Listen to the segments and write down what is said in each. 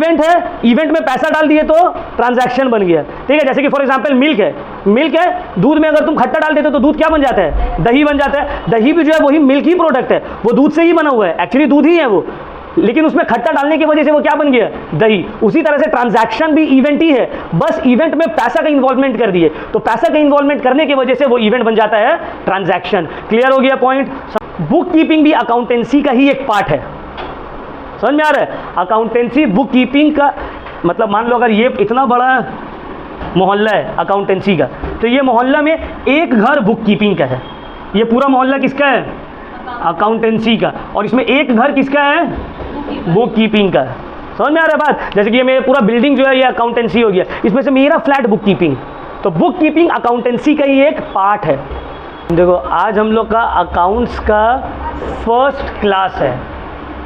Event है, event में पैसा डाल दिए तो ट्रांजैक्शन बन गया, ठीक है। जैसे कि फॉर एग्जांपल मिल्क है, मिल्क है, दूध में अगर तुम खट्टा डाल देते हो तो दूध क्या बन जाता है, दही बन जाता है। दही भी जो है वही मिल्क ही प्रोडक्ट है, वो दूध से ही बना हुआ है, एक्चुअली दूध ही है वो, लेकिन उसमें खट्टा डालने की वजह से वो क्या बन गया, दही। उसी तरह से ट्रांजैक्शन भी इवेंट ही है, बस इवेंट में पैसा का इन्वॉल्वमेंट कर दिए, तो पैसा का इन्वॉल्वमेंट करने की वजह से वो इवेंट बन जाता है ट्रांजैक्शन। क्लियर हो गया पॉइंट। बुक कीपिंग भी अकाउंटेंसी का ही एक पार्ट है, समझ में आ रहा है। अकाउंटेंसी बुक कीपिंग का मतलब, मान लो अगर ये इतना बड़ा मोहल्ला है अकाउंटेंसी का, तो ये मोहल्ला में एक घर बुक कीपिंग का है, ये पूरा मोहल्ला किसका है, अकाउंटेंसी का, और इसमें एक घर किसका है, बुक कीपिंग का। समझ में आ रहा है बात। जैसे कि ये मेरा पूरा बिल्डिंग जो है ये अकाउंटेंसी हो गया, इसमें से मेरा फ्लैट बुक कीपिंग, तो बुक कीपिंग अकाउंटेंसी का ही एक पार्ट है। देखो आज हम लोग का अकाउंट्स का फर्स्ट क्लास है,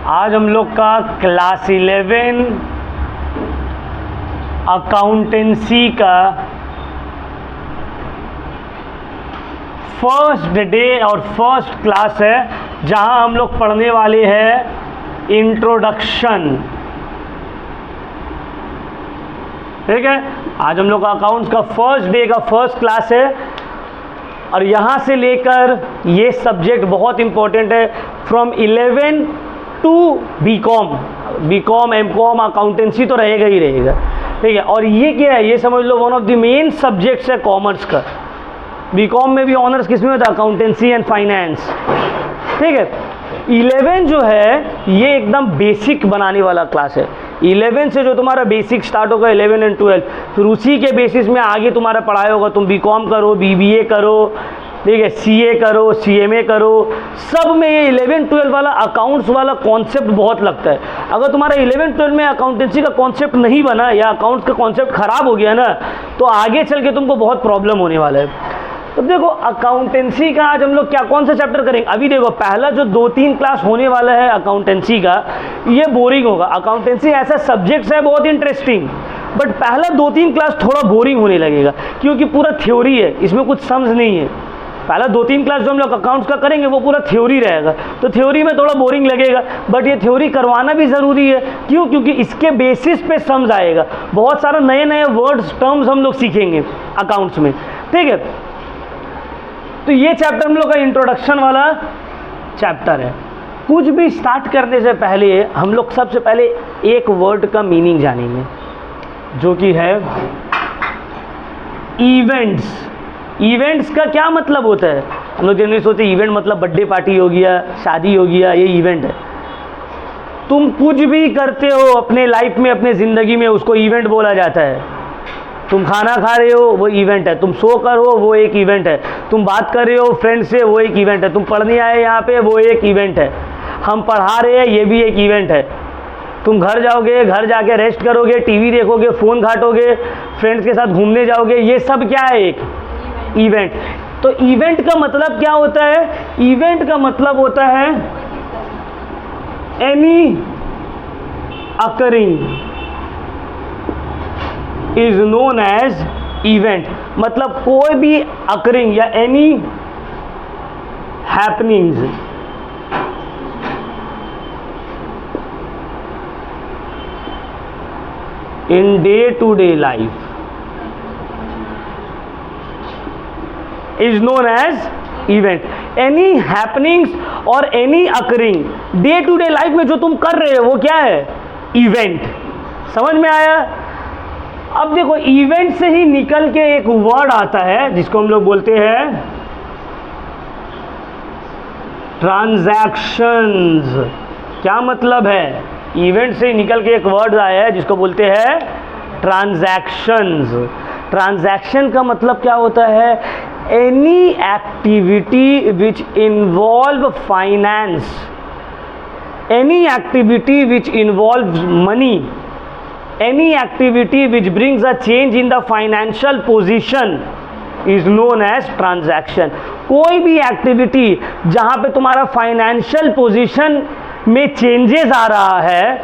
आज हम लोग का क्लास 11 अकाउंटेंसी का फर्स्ट डे और फर्स्ट क्लास है, जहां हम लोग पढ़ने वाले हैं इंट्रोडक्शन, ठीक है। आज हम लोग का अकाउंट्स का फर्स्ट डे का फर्स्ट क्लास है, और यहाँ से लेकर ये सब्जेक्ट बहुत इंपॉर्टेंट है, from 11 to BCom, BCom MCom accountancy तो रहेगा ही रहेगा, ठीक है। और ये क्या है, ये समझ लो one of the main subjects है कॉमर्स का। बीकॉम में भी ऑनर्स किस में होता है, अकाउंटेंसी एंड फाइनेंस, ठीक है। 11 जो है ये एकदम बेसिक बनाने वाला क्लास है। 11 से जो तुम्हारा बेसिक स्टार्ट होगा 11 एंड 12, फिर उसी के बेसिस में आगे तुम्हारा पढ़ाई होगा। तुम बीकॉम करो, बीबीए करो, ठीक है, सीए करो, सीएमए करो, सब में ये 11-12 वाला अकाउंट्स वाला कॉन्सेप्ट बहुत लगता है। अगर तुम्हारा 11-12 में अकाउंटेंसी का कॉन्सेप्ट नहीं बना या अकाउंट्स का कॉन्सेप्ट खराब हो गया ना, तो आगे चल के तुमको बहुत प्रॉब्लम होने वाला है। तो देखो अकाउंटेंसी का आज हम लोग क्या कौन सा चैप्टर करेंगे, अभी देखो पहला जो 2-3 क्लास होने वाला है अकाउंटेंसी का, ये बोरिंग होगा। अकाउंटेंसी ऐसा सब्जेक्ट्स है बहुत इंटरेस्टिंग, बट पहला 2-3 क्लास थोड़ा बोरिंग होने लगेगा, क्योंकि पूरा थ्योरी है, इसमें कुछ समझ नहीं है। पहला 2-3 क्लास जो हम लोग अकाउंट्स का करेंगे वो पूरा थ्योरी रहेगा, तो थ्योरी में थोड़ा बोरिंग लगेगा, बट ये थ्योरी करवाना भी ज़रूरी है। क्यों, क्योंकि इसके बेसिस पे समझ आएगा, बहुत सारा नए नए वर्ड्स टर्म्स हम लोग सीखेंगे अकाउंट्स में, ठीक है। तो ये चैप्टर हम लोग का इंट्रोडक्शन वाला चैप्टर है। कुछ भी स्टार्ट करने से पहले हम लोग सबसे पहले एक वर्ड का मीनिंग जानेंगे, जो कि है इवेंट्स। इवेंट्स का क्या मतलब होता है, हम लोग जनरली सोचते हैं इवेंट मतलब बर्थडे पार्टी हो गया, शादी हो गया, ये इवेंट है। तुम कुछ भी करते हो अपने लाइफ में, अपने ज़िंदगी में, उसको इवेंट बोला जाता है। तुम खाना खा रहे हो वो इवेंट है, तुम सो कर हो वो एक इवेंट है, तुम बात कर रहे हो फ्रेंड से वो एक इवेंट है, तुम पढ़ने आए यहाँ पे वो एक इवेंट है, हम पढ़ा रहे हैं ये भी एक इवेंट है। तुम घर जाओगे, घर जाके रेस्ट करोगे, टीवी देखोगे, फ़ोन घाटोगे, फ्रेंड्स के साथ घूमने जाओगे, ये सब क्या है, एक इवेंट। तो इवेंट का मतलब क्या होता है, इवेंट का मतलब होता है any occurring is known as event. मतलब कोई भी अकरिंग या any happenings in day to day life is known as event. Any happenings और any occurring day to day life में जो तुम कर रहे हो वो क्या है, इवेंट। समझ में आया। अब देखो इवेंट से ही निकल के एक वर्ड आता है जिसको हम लोग बोलते हैं ट्रांजैक्शंस। क्या मतलब है, इवेंट से ही निकल के एक वर्ड आया है जिसको बोलते हैं ट्रांजैक्शंस। ट्रांजैक्शन का मतलब क्या होता है, any activity which involve finance, any activity which involve money, any activity which brings a change in the financial position is known as transaction। कोई भी एक्टिविटी जहाँ पे तुम्हारा फाइनेंशियल पोजीशन में चेंजेस आ रहा है,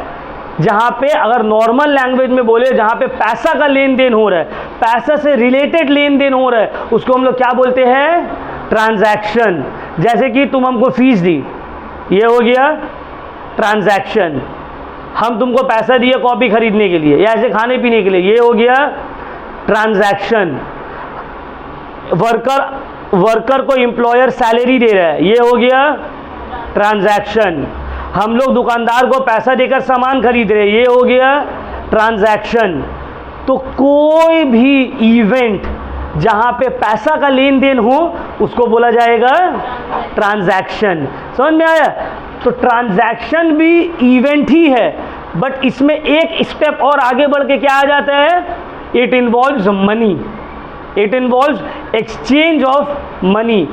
जहाँ पे अगर नॉर्मल लैंग्वेज में बोले जहाँ पे पैसा का लेन देन हो रहा है, पैसा से रिलेटेड लेन देन हो रहा है, उसको हम लोग क्या बोलते हैं, ट्रांजैक्शन। जैसे कि तुम हमको फीस दी, ये हो गया ट्रांजैक्शन, हम तुमको पैसा दिए कॉपी खरीदने के लिए या ऐसे खाने पीने के लिए, ये हो गया ट्रांजैक्शन। वर्कर को एम्प्लॉयर सैलरी दे रहा है, ये हो गया ट्रांजैक्शन। हम लोग दुकानदार को पैसा देकर सामान खरीद रहे हैं, ये हो गया ट्रांजैक्शन। तो कोई भी इवेंट जहां पे पैसा का लेन देन हो उसको बोला जाएगा ट्रांजैक्शन। समझ में आया? तो ट्रांजैक्शन भी इवेंट ही है, बट इसमें एक स्टेप और आगे बढ़ के क्या आ जाता है, it involves money, it involves exchange of money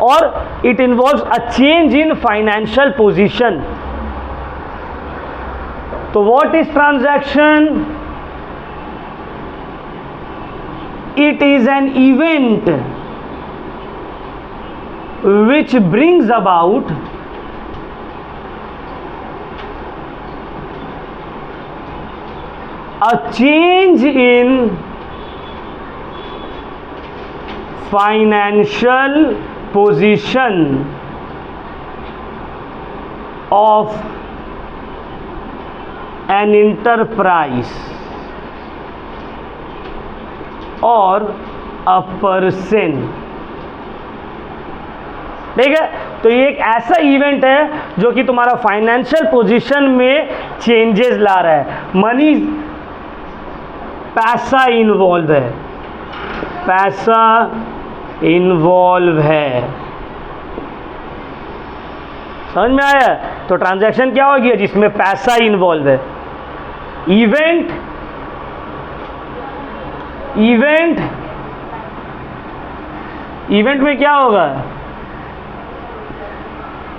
और it involves a change in financial position. तो what is transaction? It is an event which brings about a change in financial position of an enterprise और a person. ठीक है, तो ये एक ऐसा event है जो कि तुम्हारा फाइनेंशियल पोजीशन में चेंजेस ला रहा है। मनी, पैसा इन्वॉल्व है, पैसा इन्वॉल्व है। समझ में आया? तो ट्रांजैक्शन क्या हो गया? जिसमें पैसा इन्वॉल्व है। इवेंट में क्या होगा?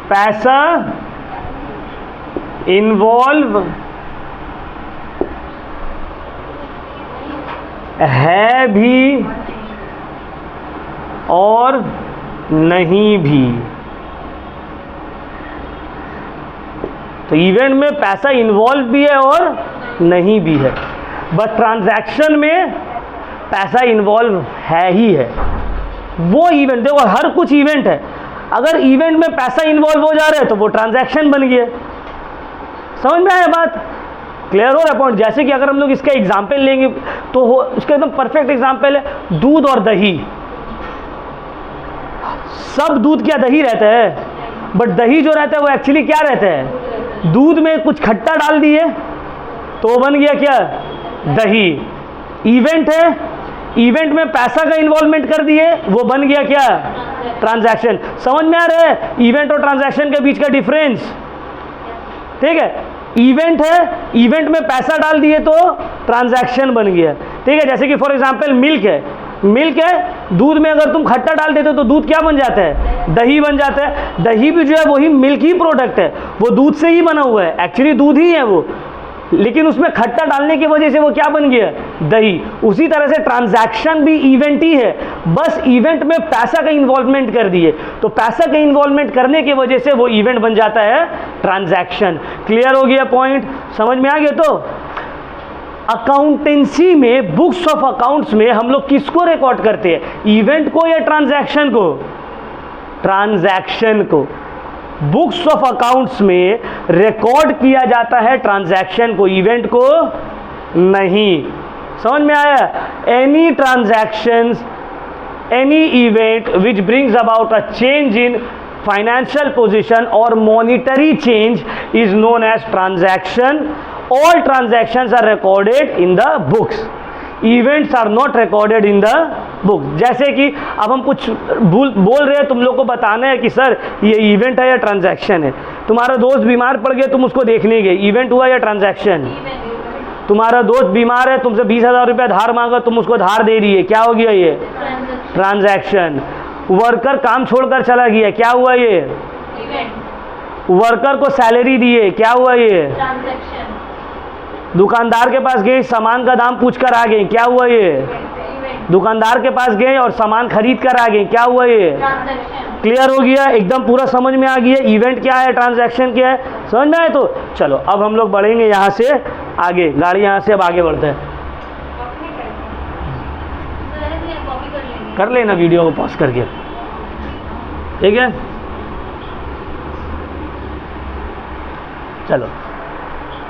पैसा इन्वॉल्व है भी और नहीं भी। तो इवेंट में पैसा इन्वॉल्व भी है और नहीं भी है, बट ट्रांजैक्शन में पैसा इन्वॉल्व है ही है। वो इवेंट, देखो हर कुछ इवेंट है, अगर इवेंट में पैसा इन्वॉल्व हो जा रहा है तो वो ट्रांजैक्शन बन गया। समझ में आया बात? क्लियर हो रहा पॉइंट? जैसे कि अगर हम लोग इसका एग्जाम्पल लेंगे तो उसका एकदम परफेक्ट एग्जाम्पल है दूध और दही। सब दूध क्या दही रहता है, बट दही जो रहता है वो एक्चुअली क्या रहता है? दूध में कुछ खट्टा डाल दिए तो बन गया क्या? दही। इवेंट है, इवेंट में पैसा का इन्वॉल्वमेंट कर दिए, वो बन गया क्या? ट्रांजैक्शन। समझ में आ रहा है इवेंट और ट्रांजैक्शन के बीच का डिफरेंस? ठीक है, इवेंट है, इवेंट में पैसा डाल दिए तो ट्रांजैक्शन बन गया। ठीक है, जैसे कि फॉर एग्जांपल मिल्क है, मिल्क है, दूध में अगर तुम खट्टा डाल देते हो तो दूध क्या बन जाता है? दही बन जाता है। दही भी जो है वही मिल्क ही प्रोडक्ट है, वो दूध से ही बना हुआ है, एक्चुअली दूध ही है वो, लेकिन उसमें खट्टा डालने की वजह से वो क्या बन गया? दही। उसी तरह से ट्रांजैक्शन भी इवेंट ही है, बस इवेंट में पैसा का इन्वॉल्वमेंट कर दिए, तो पैसा का इन्वॉल्वमेंट करने की वजह से वो इवेंट बन जाता है ट्रांजैक्शन। क्लियर हो गया पॉइंट? समझ में आ गया? तो अकाउंटेंसी में, बुक्स ऑफ अकाउंट्स में हम लोग किसको रिकॉर्ड करते हैं? इवेंट को या ट्रांजैक्शन को? ट्रांजैक्शन को। बुक्स ऑफ अकाउंट्स में रिकॉर्ड किया जाता है ट्रांजैक्शन को, इवेंट को नहीं। समझ में आया? Any transactions, any event which brings about a change in financial position और monetary change is known as transaction. All transactions are recorded in the books. Events are not recorded in the book. जैसे कि अब हम कुछ बोल रहे हैं, तुम लोग को बताना है कि सर ये इवेंट है या ट्रांजैक्शन है। तुम्हारा दोस्त बीमार पड़ गया, तुम उसको देखने गए, इवेंट हुआ या ट्रांजैक्शन? तुम्हारा दोस्त बीमार है, तुमसे 20,000 रुपया धार मांगा, तुम उसको धार दे रही है, क्या हो गया ये? ट्रांजैक्शन। वर्कर काम छोड़कर चला गया, क्या हुआ ये? वर्कर को सैलरी दिए, क्या हुआ ये? ट्रांजैक्शन। दुकानदार के पास गए, सामान का दाम पूछ कर आ गए, क्या हुआ ये? दुकानदार के पास गए और सामान खरीद कर आ गए, क्या हुआ ये? क्लियर हो गया? एकदम पूरा समझ में आ गया इवेंट क्या है, ट्रांजैक्शन क्या है? समझ में आए? तो चलो अब हम लोग बढ़ेंगे यहाँ से आगे, गाड़ी यहाँ से अब आगे बढ़ते हैं। कर लेना वीडियो को पॉज करके, ठीक है? चलो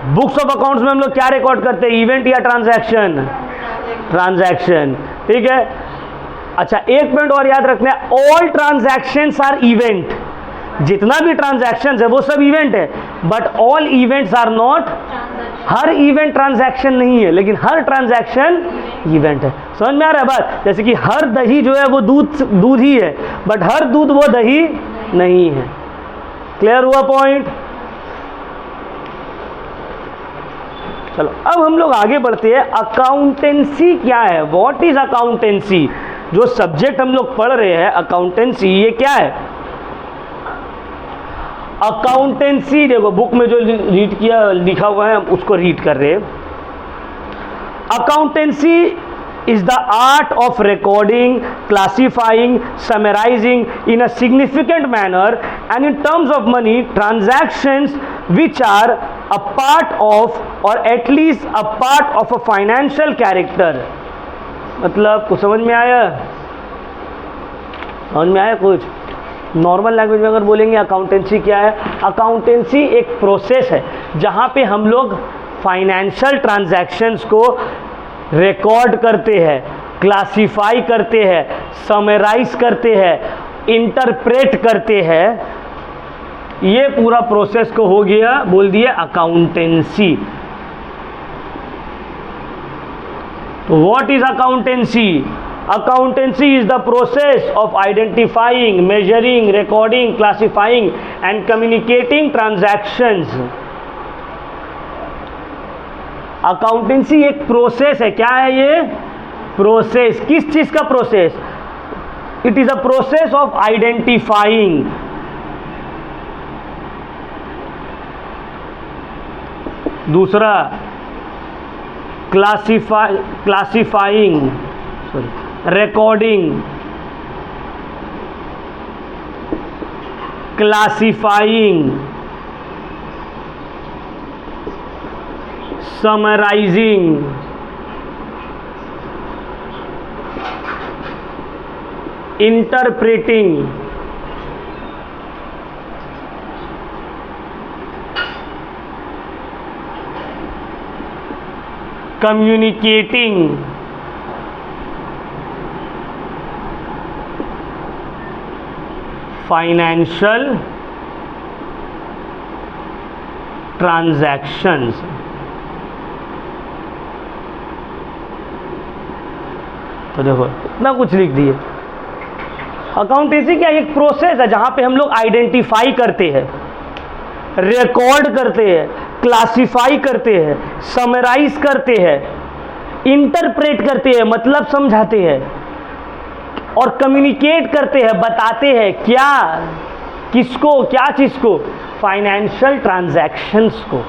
बुक्स ऑफ अकाउंट्स में हम लोग क्या रिकॉर्ड करते हैं, इवेंट या ट्रांजैक्शन? ट्रांजैक्शन, ठीक है। अच्छा, एक पॉइंट और याद रखना है, ऑल ट्रांजैक्शंस आर इवेंट। जितना भी ट्रांजैक्शंस है वो सब इवेंट है, but all events are not. हर इवेंट ट्रांजैक्शन नहीं है, लेकिन हर ट्रांजैक्शन इवेंट है। समझ में आ रहा है बात? जैसे कि हर दही जो है वो दूध ही है, बट हर दूध वो दही नहीं है। क्लियर हुआ पॉइंट? चलो अब हम लोग आगे बढ़ते हैं। अकाउंटेंसी क्या है? What is accountancy? जो सब्जेक्ट हम लोग पढ़ रहे हैं अकाउंटेंसी, ये क्या है? अकाउंटेंसी, देखो बुक में जो रीड किया लिखा हुआ है उसको रीड कर रहे हैं। Accountancy is the art of recording, classifying, summarizing in a significant manner and in terms of money transactions which are a part of or at least a part of a financial character। मतलब कुछ समझ में आया? समझ में आया कुछ? Normal language में अगर बोलेंगे अकाउंटेंसी क्या है? अकाउंटेंसी एक प्रोसेस है जहाँ पे हम लोग फाइनेंशियल ट्रांजैक्शंस को रिकॉर्ड करते हैं, क्लासिफाई करते हैं, समराइज करते हैं, इंटरप्रेट करते हैं। ये पूरा प्रोसेस को हो गया, बोल दिया अकाउंटेंसी। तो what is accountancy? Accountancy is the process of identifying, measuring, recording, classifying and communicating transactions। Accountancy एक प्रोसेस है। क्या है ये? प्रोसेस। किस चीज का process? It is a process of identifying, दूसरा classifying, recording, classifying, summarizing, interpreting, communicating, financial transactions. तो देखो इतना कुछ लिख दिए। अकाउंटेंसी क्या एक प्रोसेस है जहां पे हम लोग आइडेंटिफाई करते हैं, रिकॉर्ड करते हैं, क्लासिफाई करते हैं, समराइज करते हैं, इंटरप्रेट करते हैं, मतलब समझाते हैं, और कम्युनिकेट करते हैं, बताते हैं क्या, किसको, क्या चीज को? फाइनेंशियल ट्रांजैक्शंस को।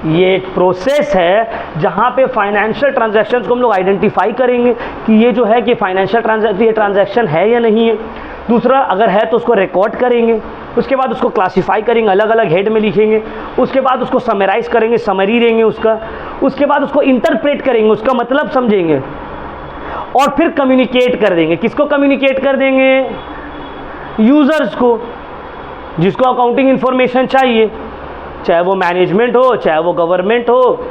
ये एक प्रोसेस है जहां पे फाइनेंशियल ट्रांजैक्शंस को हम लोग आइडेंटिफाई करेंगे कि ये जो है कि फाइनेंशियल ये ट्रांजैक्शन है या नहीं है। दूसरा, अगर है तो उसको रिकॉर्ड करेंगे, उसके बाद उसको क्लासिफाई करेंगे, अलग अलग हेड में लिखेंगे, उसके बाद उसको समराइज करेंगे, समरी देंगे उसका, उसके बाद उसको इंटरप्रेट करेंगे, उसका मतलब समझेंगे, और फिर कम्युनिकेट कर देंगे। किसको कम्युनिकेट कर देंगे? यूजर्स को, जिसको अकाउंटिंग इंफॉर्मेशन चाहिए, चाहे वो मैनेजमेंट हो, चाहे वो गवर्नमेंट हो,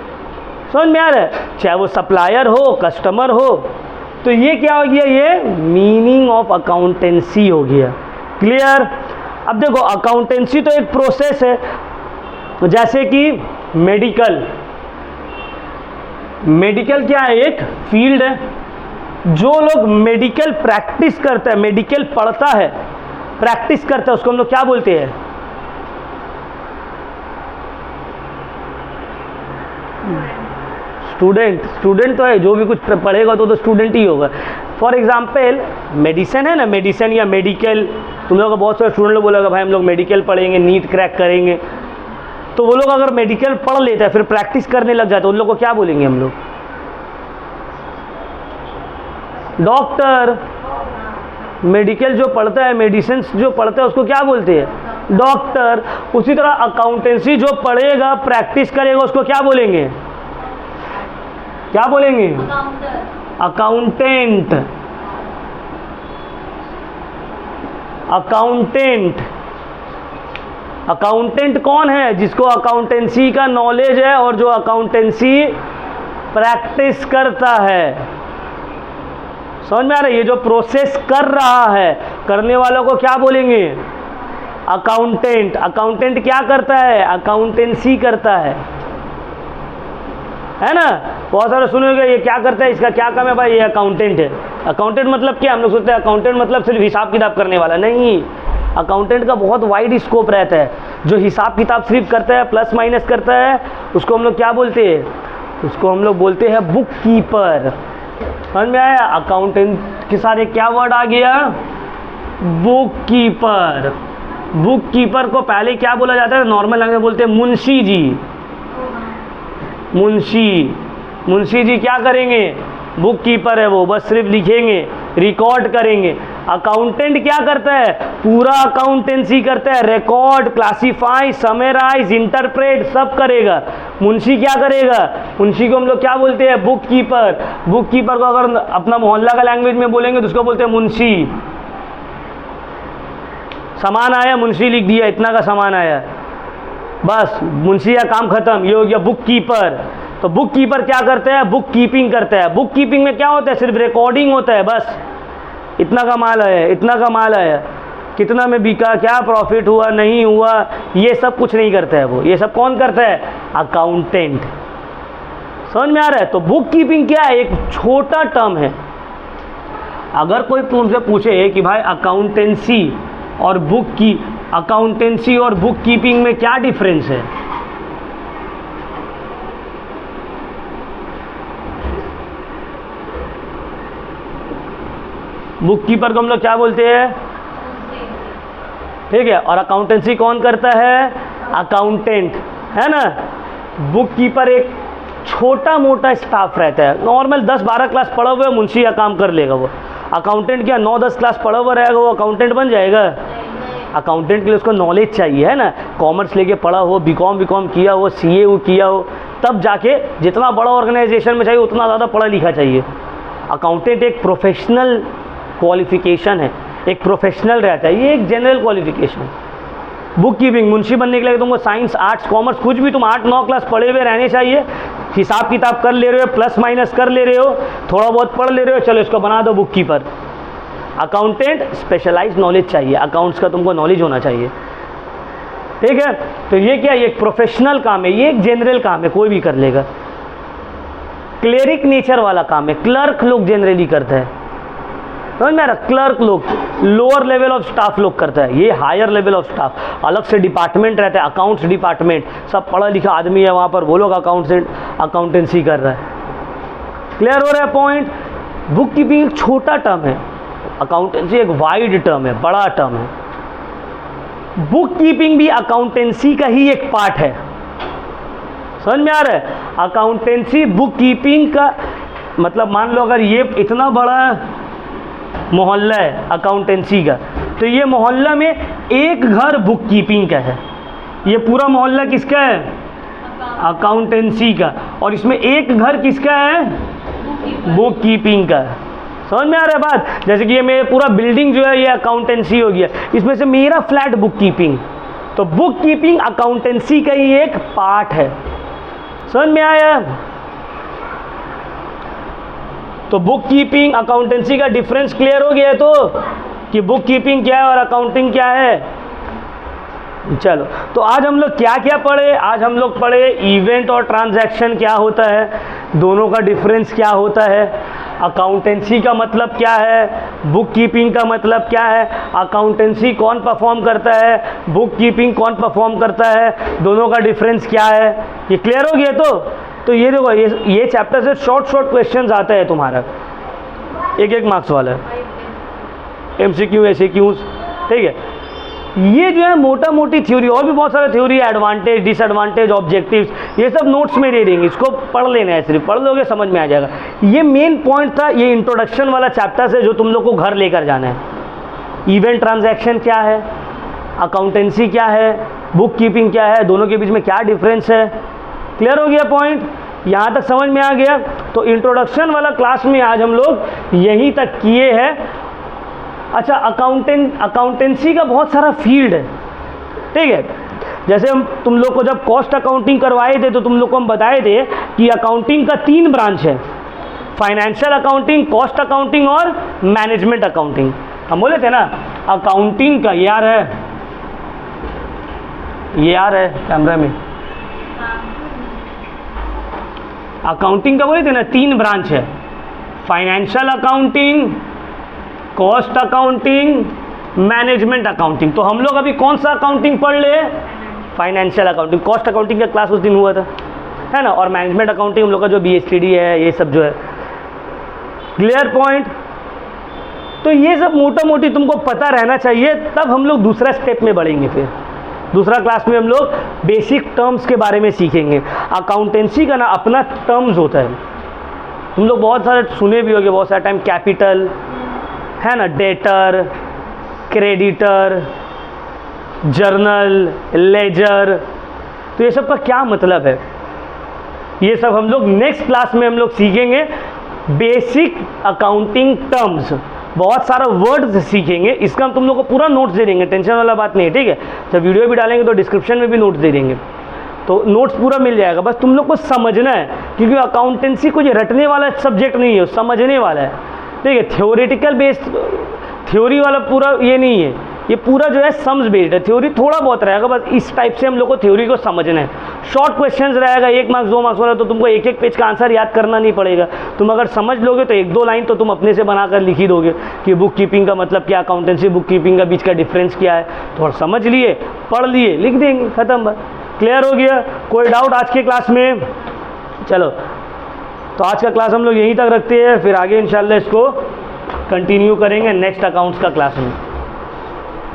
समझ में आ रहा है, चाहे वो सप्लायर हो, कस्टमर हो। तो ये क्या हो गया? ये मीनिंग ऑफ अकाउंटेंसी हो गया। क्लियर? अब देखो अकाउंटेंसी तो एक प्रोसेस है, जैसे कि मेडिकल क्या है? एक फील्ड है। जो लोग मेडिकल प्रैक्टिस करता है, मेडिकल पढ़ता है, प्रैक्टिस करता है, उसको हम लोग क्या बोलते हैं? स्टूडेंट तो है, जो भी कुछ पढ़ेगा तो स्टूडेंट ही होगा। फॉर एग्जाम्पल मेडिसिन है ना, मेडिसिन या मेडिकल, तुम लोग बहुत सारे स्टूडेंट लोग बोलेगा भाई हम लोग मेडिकल पढ़ेंगे, नीट क्रैक करेंगे। तो वो लोग अगर मेडिकल पढ़ लेता है फिर प्रैक्टिस करने लग जाता है, उन लोग को क्या बोलेंगे हम लोग? डॉक्टर। मेडिकल जो पढ़ता है, मेडिसिन जो पढ़ता है, उसको क्या बोलते हैं? डॉक्टर। उसी तरह अकाउंटेंसी जो पढ़ेगा, प्रैक्टिस करेगा, उसको क्या बोलेंगे? क्या बोलेंगे? अकाउंटेंट। अकाउंटेंट कौन है? जिसको अकाउंटेंसी का नॉलेज है और जो अकाउंटेंसी प्रैक्टिस करता है। समझ में आ रहा है? ये जो प्रोसेस कर रहा है, करने वालों को क्या बोलेंगे? अकाउंटेंट। अकाउंटेंट क्या करता है? अकाउंटेंसी करता है ना? बहुत सारे सुनोगे ये क्या करता है, इसका क्या काम है? भाई ये अकाउंटेंट है। अकाउंटेंट मतलब क्या? हम लोग सोचते हैं अकाउंटेंट मतलब सिर्फ हिसाब किताब करने वाला। नहीं, अकाउंटेंट का बहुत वाइड स्कोप रहता है। जो हिसाब किताब सिर्फ करता है, प्लस माइनस करता है, उसको हम लोग क्या बोलते हैं? उसको हम लोग बोलते हैं बुक कीपर। समझ में आया? अकाउंटेंट के साथ एक क्या वर्ड आ गया? Book keeper. बुक कीपर को पहले क्या बोला जाता है? नॉर्मल लैंग्वेज में बोलते हैं मुंशी जी। मुंशी जी क्या करेंगे? बुक कीपर है वो, बस सिर्फ लिखेंगे, रिकॉर्ड करेंगे। अकाउंटेंट क्या करता है? पूरा अकाउंटेंसी करता है, रिकॉर्ड, क्लासीफाई, समराइज, इंटरप्रेट सब करेगा। मुंशी क्या करेगा? मुंशी को हम लोग क्या बोलते हैं? Book keeper. बुक कीपर को अगर अपना मोहल्ला का लैंग्वेज में बोलेंगे तो उसको बोलते हैं मुंशी। सामान आया, मुंशी लिख दिया, इतना का सामान आया, बस मुंशी का काम खत्म। ये हो गया बुक कीपर। तो बुक कीपर क्या करता है? बुक कीपिंग करता है। बुक कीपिंग में क्या होता है? सिर्फ रिकॉर्डिंग होता है, बस इतना का माल आया, इतना का माल आया, कितना में बिका, क्या प्रॉफिट हुआ, नहीं हुआ, ये सब कुछ नहीं करता है वो। ये सब कौन करता है? अकाउंटेंट। समझ में आ रहा है? तो बुक कीपिंग क्या है? एक छोटा टर्म है। अगर कोई तुमसे पूछे कि भाई अकाउंटेंसी और अकाउंटेंसी और बुक कीपिंग में क्या डिफरेंस है, बुक कीपर को हम लोग क्या बोलते हैं? ठीक है। और अकाउंटेंसी कौन करता है? अकाउंटेंट, है ना? बुक कीपर एक छोटा मोटा स्टाफ रहता है, नॉर्मल 10-12 क्लास पढ़ा हुआ है, मुंशी का काम कर लेगा वो। अकाउंटेंट क्या 9-10 क्लास पढ़ा हुआ रहेगा, वो अकाउंटेंट बन जाएगा? अकाउंटेंट के लिए उसको नॉलेज चाहिए, है ना? कॉमर्स लेके पढ़ा हो, बीकॉम किया हो, सीए किया हो, तब जाके जितना बड़ा ऑर्गेनाइजेशन में चाहिए उतना ज़्यादा पढ़ा लिखा चाहिए। अकाउंटेंट एक प्रोफेशनल क्वालिफिकेशन है, एक प्रोफेशनल रहता है, ये एक general qualification. Book keeping, Munshi बनने के लिए तुमको साइंस, आर्ट्स, कॉमर्स कुछ भी तुम 8-9 क्लास पढ़े हुए रहने चाहिए। हिसाब किताब कर ले रहे हो, प्लस माइनस कर ले रहे हो, थोड़ा बहुत पढ़ ले रहे हो, चलो इसको बना दो book keeper. Accountant specialise knowledge चाहिए, अकाउंट्स का तुमको नॉलेज होना चाहिए, ठीक है? तो ये क्या, ये एक प्रोफेशनल काम है, ये एक जनरल काम है, कोई भी कर लेगा। क्लेरिक नेचर वाला काम है, क्लर्क लोग जनरली करते हैं। समझ में आ रहा? क्लर्क लोग, लोअर लेवल ऑफ स्टाफ लोग करता है, ये हायर लेवल ऑफ स्टाफ। अलग से डिपार्टमेंट रहता है, अकाउंट्स डिपार्टमेंट, सब पढ़ा लिखा आदमी है वहाँ पर, वो लोग अकाउंटेंसी कर रहा है। क्लियर हो रहा है पॉइंट? बुक कीपिंग एक छोटा टर्म है, अकाउंटेंसी एक वाइड टर्म है, बड़ा टर्म है। बुक कीपिंग भी अकाउंटेंसी का ही एक पार्ट है। समझ में आ रहा है? अकाउंटेंसी बुक कीपिंग का मतलब, मान लो अगर ये इतना बड़ा मोहल्ला है अकाउंटेंसी का, तो ये मोहल्ला में एक घर बुक कीपिंग का है। ये पूरा मोहल्ला किसका है? अकाउंटेंसी का। और इसमें एक घर किसका है? बुक कीपिंग का। समझ में आ रहा है बात? जैसे कि ये मेरा पूरा बिल्डिंग जो है ये अकाउंटेंसी हो गया, इसमें से मेरा फ्लैट बुक कीपिंग। तो बुक कीपिंग अकाउंटेंसी का ही एक पार्ट है। समझ में आया? तो बुक कीपिंग अकाउंटेंसी का डिफरेंस क्लियर हो गया है तो, कि बुक कीपिंग क्या है और अकाउंटिंग क्या है। चलो, तो आज हम लोग क्या क्या पढ़े? आज हम लोग पढ़े इवेंट और ट्रांजैक्शन क्या होता है, दोनों का डिफरेंस क्या होता है, अकाउंटेंसी का मतलब क्या है, बुक कीपिंग का मतलब क्या है, अकाउंटेंसी कौन परफॉर्म करता है, बुक कीपिंग कौन परफॉर्म करता है, दोनों का डिफरेंस क्या है। ये क्लियर हो गया? तो ये देखो, ये चैप्टर से शॉर्ट क्वेश्चंस आता है तुम्हारा, एक मार्क्स वाला, MCQ SAQs, ठीक है? ये जो है मोटा मोटी थ्योरी, और भी बहुत सारा थ्योरी है, एडवांटेज, डिसएडवांटेज, ऑब्जेक्टिव्स, ये सब नोट्स में दे देंगे, इसको पढ़ लेना है, सिर्फ पढ़ लोगे समझ में आ जाएगा। ये मेन पॉइंट था, ये इंट्रोडक्शन वाला चैप्टर से जो तुम लोग को घर लेकर जाना है। इवेंट ट्रांजैक्शन क्या है, अकाउंटेंसी क्या है, बुक कीपिंग क्या है, दोनों के बीच में क्या डिफरेंस है। क्लियर हो गया पॉइंट? यहाँ तक समझ में आ गया? तो इंट्रोडक्शन वाला क्लास में आज हम लोग यहीं तक किए हैं। अच्छा, अकाउंटेंसी का बहुत सारा फील्ड है, ठीक है? जैसे हम तुम लोग को जब कॉस्ट अकाउंटिंग करवाए थे तो तुम लोग को हम बताए थे कि अकाउंटिंग का 3 ब्रांच है, फाइनेंशियल अकाउंटिंग, कॉस्ट अकाउंटिंग और मैनेजमेंट अकाउंटिंग। हम बोले थे ना अकाउंटिंग का, ये यार है कैमरा में, अकाउंटिंग का बोले थे ना 3 ब्रांच है, financial accounting, cost accounting, management accounting. तो हम लोग अभी कौन सा अकाउंटिंग पढ़ ले? Financial accounting. कॉस्ट अकाउंटिंग का क्लास उस दिन हुआ था, है ना, और मैनेजमेंट अकाउंटिंग हम लोग का जो BSTD है, ये सब जो है। Clear point? तो ये सब मोटा मोटी तुमको पता रहना चाहिए, तब हम लोग दूसरा स्टेप में बढ़ेंगे। फिर दूसरा क्लास में हम लोग बेसिक टर्म्स के बारे में सीखेंगे। अकाउंटेंसी का ना अपना टर्म्स होता है, तुम लोग बहुत सारे सुने भी होंगे बहुत सारा टाइम, कैपिटल है ना, डेटर, क्रेडिटर, जर्नल, लेजर। तो ये सब का क्या मतलब है, ये सब हम लोग नेक्स्ट क्लास में हम लोग सीखेंगे। बेसिक अकाउंटिंग टर्म्स, बहुत सारा वर्ड्स सीखेंगे, इसका हम तुम लोग को पूरा नोट्स दे देंगे, टेंशन वाला बात नहीं है, ठीक है। जब वीडियो भी डालेंगे तो डिस्क्रिप्शन में भी नोट्स दे देंगे, तो नोट्स पूरा मिल जाएगा। बस तुम लोग को समझना है, क्योंकि अकाउंटेंसी कोई रटने वाला सब्जेक्ट नहीं है, समझने वाला है, ठीक है। थ्योरेटिकल बेस्ड, थ्योरी वाला पूरा ये नहीं है, ये पूरा जो है सम्स बेस्ड है। थ्योरी थोड़ा बहुत रहेगा, बस इस टाइप से हम लोग को थ्योरी को समझना है। शॉर्ट क्वेश्चंस रहेगा, 1 मार्क्स 2 मार्क्स वाला, तो तुमको एक एक पेज का आंसर याद करना नहीं पड़ेगा। तुम अगर समझ लोगे तो 1-2 लाइन तो तुम अपने से बनाकर लिख ही दोगे कि बुक कीपिंग का मतलब क्या, अकाउंटेंसी बुक कीपिंग का बीच का डिफरेंस क्या है, थोड़ा समझ लिए, पढ़ लिए, लिख देंगे, खत्म बात। क्लियर हो गया? कोई डाउट आज के क्लास में? चलो, तो आज का क्लास हम लोग यहीं तक रखते हैं, फिर आगे इंशाल्लाह इसको कंटिन्यू करेंगे नेक्स्ट अकाउंट्स का क्लास में।